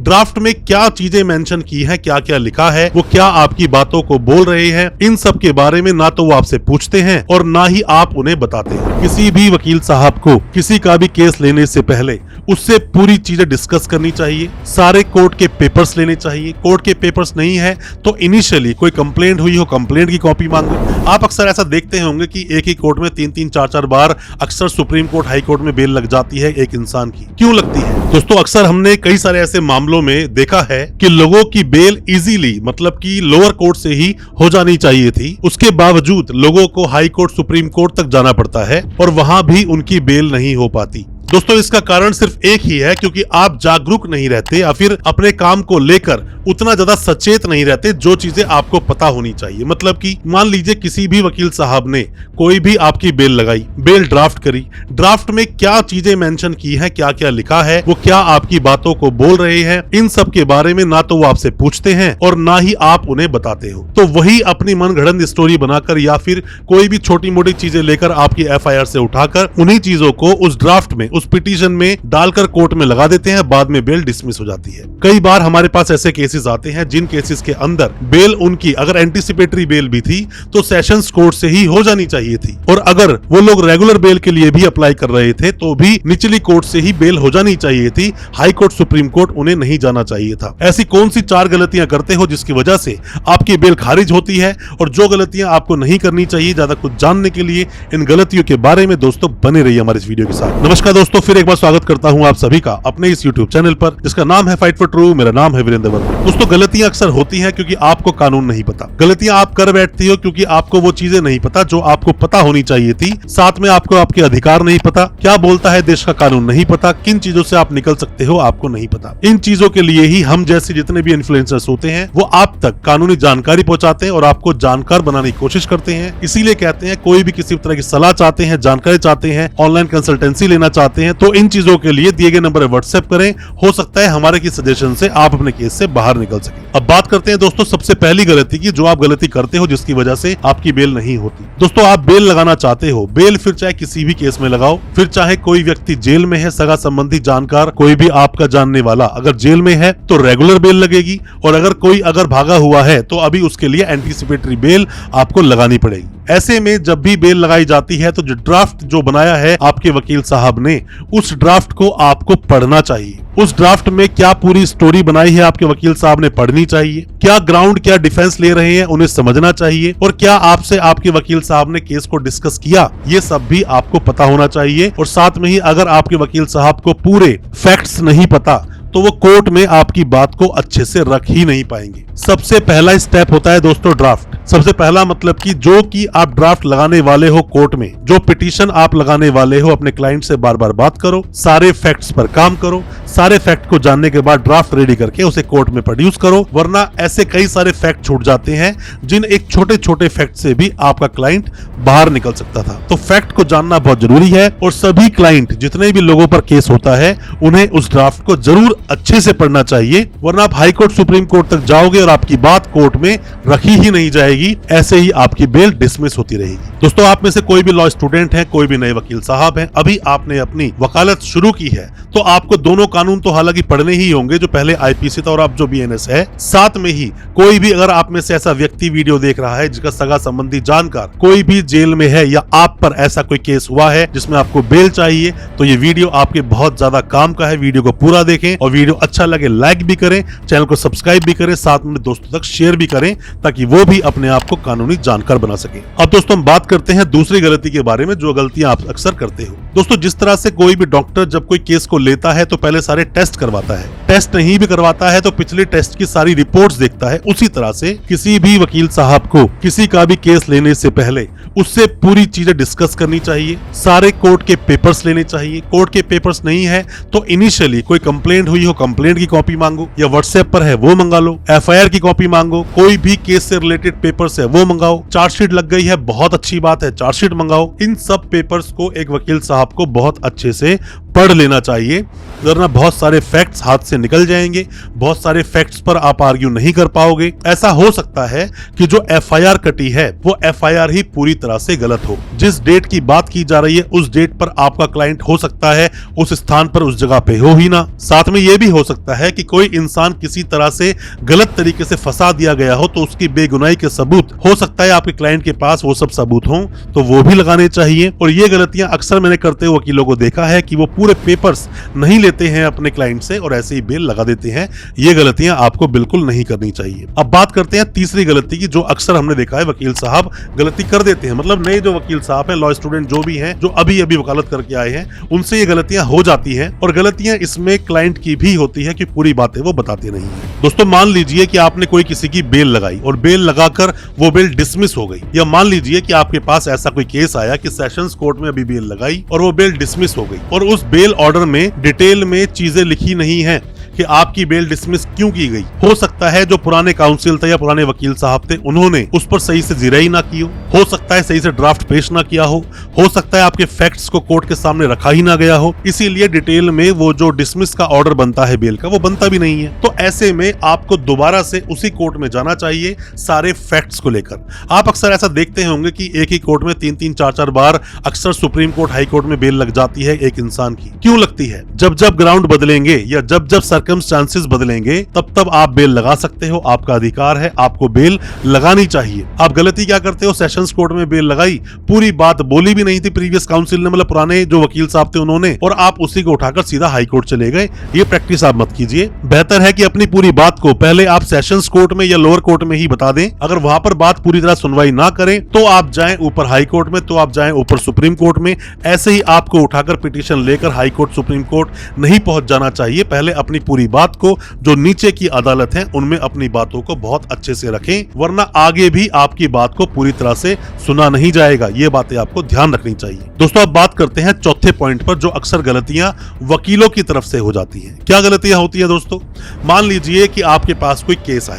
Draft में क्या चीजें मेंशन की हैं, क्या क्या लिखा है, वो क्या आपकी बातों को बोल रहे हैं, इन सब के बारे में ना तो वो आपसे पूछते हैं और ना ही आप उन्हें बताते हैं। किसी भी वकील साहब को किसी का भी केस लेने से पहले उससे पूरी चीजें डिस्कस करनी चाहिए, सारे कोर्ट के पेपर्स लेने चाहिए। कोर्ट के पेपर्स नहीं है तो इनिशियली कोई कंप्लेंट हुई हो, कंप्लेंट की कॉपी मांगो। आप अक्सर ऐसा देखते होंगे कि एक ही कोर्ट में 3-3, 4-4 बार अक्सर सुप्रीम कोर्ट, हाई कोर्ट में बेल लग जाती है एक इंसान की। क्यों लगती है दोस्तों? अक्सर हमने कई सारे ऐसे मामलों में देखा है कि लोगों की बेल इजीली, मतलब कि लोअर कोर्ट से ही हो जानी चाहिए थी, उसके बावजूद लोगों को हाई कोर्ट, सुप्रीम कोर्ट तक जाना पड़ता है और वहां भी उनकी बेल नहीं हो पाती। दोस्तों इसका कारण सिर्फ एक ही है, क्योंकि आप जागरूक नहीं रहते या फिर अपने काम को लेकर उतना ज्यादा सचेत नहीं रहते जो चीजें आपको पता होनी चाहिए। मतलब कि मान लीजिए किसी भी वकील साहब ने कोई भी आपकी बेल लगाई, बेल ड्राफ्ट करी, ड्राफ्ट में क्या चीजें मेंशन की हैं, क्या क्या लिखा है, वो क्या आपकी बातों को बोल रहे हैं, इन सब के बारे में ना तो वो आपसे पूछते हैं और ना ही आप उन्हें बताते हो। तो वही अपनी मनगढ़ंत स्टोरी बनाकर या फिर कोई भी छोटी मोटी चीजें लेकर आपकी एफआईआर से उठाकर उन्हीं चीजों को उस ड्राफ्ट में, उस पिटीशन में डालकर कोर्ट में लगा देते हैं। बाद में बेल डिसमिस हो जाती है। कई बार हमारे पास ऐसे केसेस आते हैं जिन केसेस के अंदर बेल उनकी अगर एंटीसिपेटरी बेल भी थी तो सेशंस कोर्ट से ही हो जानी चाहिए थी, और अगर वो लोग रेगुलर बेल के लिए भी अप्लाई कर रहे थे तो भी निचली कोर्ट से ही बेल हो जानी चाहिए थी। हाई कोर्ट, सुप्रीम कोर्ट उन्हें नहीं जाना चाहिए था। ऐसी कौन सी 4 गलतियां करते हो जिसकी वजह से आपकी बेल खारिज होती है, और जो गलतियां आपको नहीं करनी चाहिए? ज्यादा कुछ जानने के लिए इन गलतियों के बारे में दोस्तों बने रहिए हमारे इस वीडियो के साथ। नमस्कार दोस्तों, फिर एक बार स्वागत करता हूं आप सभी का अपने इस यूट्यूब चैनल पर जिसका नाम है फाइट फॉर ट्रू। मेरा नाम है वीरेंद्र वर्मा। दोस्तों गलतियां अक्सर होती हैं क्योंकि आपको कानून नहीं पता। गलतियां आप कर बैठती हो क्योंकि आपको वो चीजें नहीं पता जो आपको पता होनी चाहिए थी। साथ में आपको आपके अधिकार नहीं पता, क्या बोलता है देश का कानून नहीं पता, किन चीजों से आप निकल सकते हो आपको नहीं पता। इन चीजों के लिए ही हम जैसे जितने भी इन्फ्लुएंसर्स होते हैं वो आप तक कानूनी जानकारी पहुंचाते हैं और आपको जानकार बनाने की कोशिश करते हैं। इसीलिए कहते हैं कोई भी किसी तरह की सलाह चाहते हैं, जानकारी चाहते हैं, ऑनलाइन कंसल्टेंसी लेना चाहते हैं तो इन चीजों के लिए दिए गए नंबर पर व्हाट्सएप करें। हो सकता है हमारे की सजेशन से आप अपने केस से बाहर निकल सके। अब बात करते हैं दोस्तों सबसे पहली गलती की, जो आप गलती करते हो जिसकी वजह से आपकी बेल नहीं होती। दोस्तों आप बेल लगाना चाहते हो, बेल फिर चाहे किसी भी केस में लगाओ, फिर चाहे कोई व्यक्ति जेल में है, सगा संबंधी, जानकार, कोई भी आपका जानने वाला अगर जेल में है तो रेगुलर बेल लगेगी, और अगर कोई भागा हुआ है तो अभी उसके लिए एंटीसिपेटरी बेल आपको लगानी पड़ेगी। ऐसे में जब भी बेल लगाई जाती है तो जो ड्राफ्ट जो बनाया है आपके वकील साहब ने, उस ड्राफ्ट को आपको पढ़ना चाहिए। उस ड्राफ्ट में क्या पूरी स्टोरी बनाई है आपके वकील साहब ने पढ़नी चाहिए, क्या ग्राउंड, क्या डिफेंस ले रहे हैं उन्हें समझना चाहिए, और क्या आपसे आपके वकील साहब ने केस को डिस्कस किया, ये सब भी आपको पता होना चाहिए। और साथ में ही अगर आपके वकील साहब को पूरे फैक्ट्स नहीं पता तो वो कोर्ट में आपकी बात को अच्छे से रख ही नहीं पाएंगे। सबसे पहला स्टेप होता है दोस्तों ड्राफ्ट। सबसे पहला मतलब कि जो कि आप ड्राफ्ट लगाने वाले हो कोर्ट में, जो पिटीशन आप लगाने वाले हो, अपने क्लाइंट से बार बार बात करो, सारे फैक्ट्स पर काम करो, सारे फैक्ट को जानने के बाद ड्राफ्ट रेडी करके उसे कोर्ट में प्रोड्यूस करो, वरना ऐसे कई सारे फैक्ट छूट जाते हैं जिन एक छोटे छोटे फैक्ट से भी आपका क्लाइंट बाहर निकल सकता था। तो फैक्ट को जानना बहुत जरूरी है, और सभी क्लाइंट जितने भी लोगों पर केस होता है उन्हें उस ड्राफ्ट को जरूर अच्छे से पढ़ना चाहिए, वरना आप हाई कोर्ट, सुप्रीम कोर्ट तक जाओगे और आपकी बात कोर्ट में रखी ही नहीं जाएगी। ऐसे ही आपकी बेल डिसमिस होती रहेगी। दोस्तों आप में से कोई भी लॉ स्टूडेंट है, कोई भी नए वकील साहब हैं, अभी आपने अपनी वकालत शुरू की है तो आपको दोनों कानून तो हालांकि पढ़ने ही होंगे, जो पहले आईपीसी था और अब जो बीएनएस है। साथ में ही कोई भी अगर आप में से ऐसा व्यक्ति वीडियो देख रहा है जिसका सगा संबंधी, जानकार कोई भी जेल में है या आप पर ऐसा कोई केस हुआ है जिसमें आपको बेल चाहिए, तो ये वीडियो आपके बहुत ज्यादा काम का है। वीडियो को पूरा देखें और वीडियो अच्छा लगे लाइक भी करें, चैनल को सब्सक्राइब भी करें, साथ में दोस्तों तक शेयर भी करें ताकि वो भी अपने आप को कानूनी जानकार बना सके। अब दोस्तों हम बात करते हैं दूसरी गलती के बारे में, जो गलतियां आप अक्सर करते हो। दोस्तों जिस तरह से कोई भी डॉक्टर जब कोई केस को लेता है तो पहले सारे टेस्ट करवाता है, टेस्ट नहीं भी करवाता है तो पिछले टेस्ट की सारी रिपोर्ट्स देखता है, उसी तरह से किसी भी वकील साहब को किसी का भी केस लेने से पहले उससे पूरी चीजें डिस्कस करनी चाहिए, सारे कोर्ट के पेपर्स लेने चाहिए। कोर्ट के पेपर्स नहीं है तो इनिशियली कोई कंप्लेंट हुई हो, कंप्लेंट की कॉपी मांगो, या व्हाट्सएप पर है वो मंगा लो, एफआईआर की कॉपी मांगो, कोई भी केस से रिलेटेड पेपर्स है वो मंगाओ, चार्जशीट लग गई है बहुत अच्छी बात है, चार्जशीट मंगाओ। इन सब पेपर्स को एक वकील साहब को बहुत अच्छे से पढ़ लेना चाहिए, वरना बहुत सारे फैक्ट्स हाथ से निकल जाएंगे, बहुत सारे फैक्ट्स पर आप आर्ग्यू नहीं कर पाओगे। ऐसा हो सकता है कि जो एफआईआर कटी है वो एफआईआर ही पूरी तरह से गलत हो। जिस डेट की बात की जा रही है उस डेट पर आपका क्लाइंट हो सकता है उस स्थान पर उस जगह पे हो ही ना। साथ में यह भी हो सकता है कि कोई इंसान किसी तरह से गलत तरीके से फंसा दिया गया हो, तो उसकी बेगुनाही के सबूत हो सकता है आपके क्लाइंट के पास वो सब सबूत हों, तो वो भी लगाने चाहिए। और ये गलतियां अक्सर मैंने करते हुए वकीलों को देखा है कि वो पूरे पेपर्स नहीं लेते हैं अपने क्लाइंट से और ऐसे ही बेल लगा देते हैं। ये गलतियां आपको बिल्कुल नहीं करनी चाहिए। अब बात करते हैं तीसरी गलती की, जो अक्सर हमने देखा है वकील साहब गलती कर देते हैं। मतलब नए जो वकील साहब हैं, लॉ स्टूडेंट जो भी हैं, जो अभी अभी वकालत करके आए हैं, उनसे ये गलतियां हो जाती हैं। और गलतियां इसमें क्लाइंट की भी होती है कि पूरी बातें वो बताते नहीं है। दोस्तों मान लीजिए कि आपने कोई किसी की बेल लगाई और बेल लगाकर वो बेल डिसमिस हो गई, या मान लीजिए कि आपके पास ऐसा कोई केस आया कि सेशंस कोर्ट में अभी बेल लगाई और वो बेल डिसमिस हो गई, और उस बेल ऑर्डर में डिटेल में चीजें लिखी नहीं है कि आपकी बेल डिसमिस क्यों की गई। हो सकता है जो पुराने काउंसिल थे या पुराने वकील साहब थे उन्होंने उस पर सही से जिराई ना की हो सकता है सही से ड्राफ्ट पेश ना किया हो सकता है आपके फैक्ट्स को कोर्ट के सामने रखा ही ना गया हो, इसीलिए डिटेल में वो जो डिसमिस का ऑर्डर बनता है बेल का वो बनता भी नहीं है। तो ऐसे में आपको दोबारा से उसी कोर्ट में जाना चाहिए सारे फैक्ट्स को लेकर। आप अक्सर ऐसा देखते होंगे कि एक ही कोर्ट में 3-3, 4-4 बार अक्सर सुप्रीम कोर्ट, हाई कोर्ट में बेल लग जाती है एक इंसान की। क्यों लगती है? जब जब ग्राउंड बदलेंगे या जब जब सर्कमस्टांसेस बदलेंगे तब तब आप बेल लगा सकते हो, आपका अधिकार है, आपको बेल लगानी चाहिए। आप गलती क्या करते हो, सेशंस कोर्ट में बेल लगाई, पूरी बात बोली भी नहीं थी प्रीवियस काउंसिल ने, मतलब पुराने जो वकील साहब थे उन्होंने, और आप उसी को उठाकर सीधा हाई कोर्ट चले गए। ये प्रैक्टिस आप मत कीजिए। बेहतर है कि अपनी पूरी बात को पहले आप सेशंस कोर्ट में या लोअर कोर्ट में ही बता दें। अगर वहां पर बात पूरी तरह सुनवाई ना करें तो आप जाएं ऊपर हाई कोर्ट में, तो आप जाएं ऊपर सुप्रीम कोर्ट में। ऐसे ही आपको उठाकर पिटीशन लेकर हाई कोर्ट, सुप्रीम कोर्ट नहीं पहुंच जाना चाहिए। पहले अपनी पूरी बात को जो नीचे की अदालत है उनमें अपनी बातों को बहुत अच्छे से रखें, वरना आगे भी आपकी बात को पूरी तरह से सुना नहीं जाएगा। ये बातें आपको ध्यान रखनी चाहिए। दोस्तों अब बात करते हैं चौथे पॉइंट पर, जो अक्सर गलतियां वकीलों की तरफ से हो जाती हैं। क्या गलतियां होती हैं दोस्तों? मान लीजिए कि आपके पास कोई केस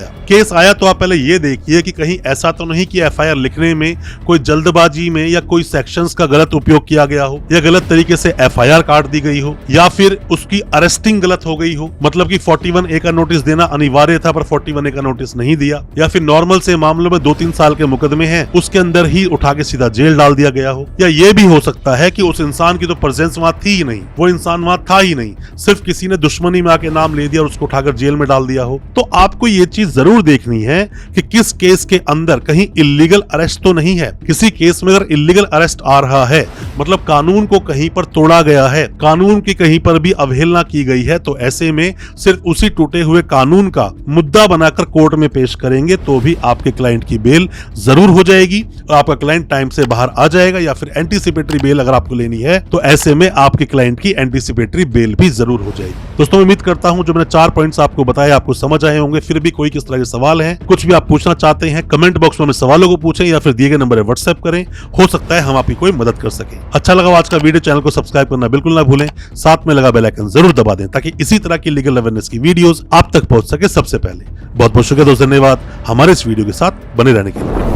आया तो आप पहले ये देखिए कि कहीं ऐसा तो नहीं कि एफआईआर लिखने में कोई जल्दबाजी में या कोई सेक्शंस का गलत उपयोग किया गया हो, या गलत तरीके से एफआईआर काट दी गई हो, या फिर उसकी अरेस्टिंग गलत हो गई हो। मतलब कि 41A का नोटिस देना अनिवार्य था पर 41A का नोटिस नहीं दिया, या फिर नॉर्मल से मामलों में 2-3 साल के मुकदमे हैं उसके अंदर ही उठा के सीधा जेल डाल दिया गया हो। या ये भी हो सकता है कि उस इंसान की तो प्रेजेंस वहां थी ही नहीं, वो इंसान वहां था ही नहीं, सिर्फ किसी ने दुश्मनी में आके नाम ले दिया और उसको उठाकर जेल में डाल दिया हो। तो आपको ये चीज जरूर देखनी है कि किस केस के अंदर कहीं इल्लीगल अरेस्ट तो नहीं है। किसी केस में अगर इल्लीगल अरेस्ट आ रहा है, मतलब कानून को कहीं पर तोड़ा गया है, कानून की कहीं पर भी अवहेलना की गई है, तो ऐसे में सिर्फ उसी टूटे हुए कानून का मुद्दा बनाकर कोर्ट में पेश करेंगे तो भी आपके क्लाइंट की बेल जरूर हो जाएगी और आपका क्लाइंट टाइम से बाहर आ जाएगा। या फिर एंटीसिपेटरी बेल अगर आपको लेनी है तो ऐसे में आपके क्लाइंट की एंटीसिपेटरी बेल भी जरूर हो जाएगी। दोस्तों उम्मीद करता हूं जो मैंने 4 पॉइंट्स आपको बताए आपको समझ आए होंगे। फिर भी कोई किस तरह के सवाल है, कुछ भी आप पूछना चाहते हैं, कमेंट बॉक्स में हमें सवालों को पूछें या फिर दिए गए नंबर पर व्हाट्सएप करें। हो सकता है हम आपकी कोई मदद कर सके। अच्छा लगा आज का वीडियो, चैनल को सब्सक्राइब करना बिल्कुल ना भूलें, साथ में लगा बेल आइकन जरूर दबा दें ताकि इसी तरह की लीगल अवेयरनेस की वीडियोस आप तक पहुंच सके सबसे पहले। बहुत बहुत शुक्रिया दोस्तों, धन्यवाद हमारे इस वीडियो के साथ बने रहने के लिए।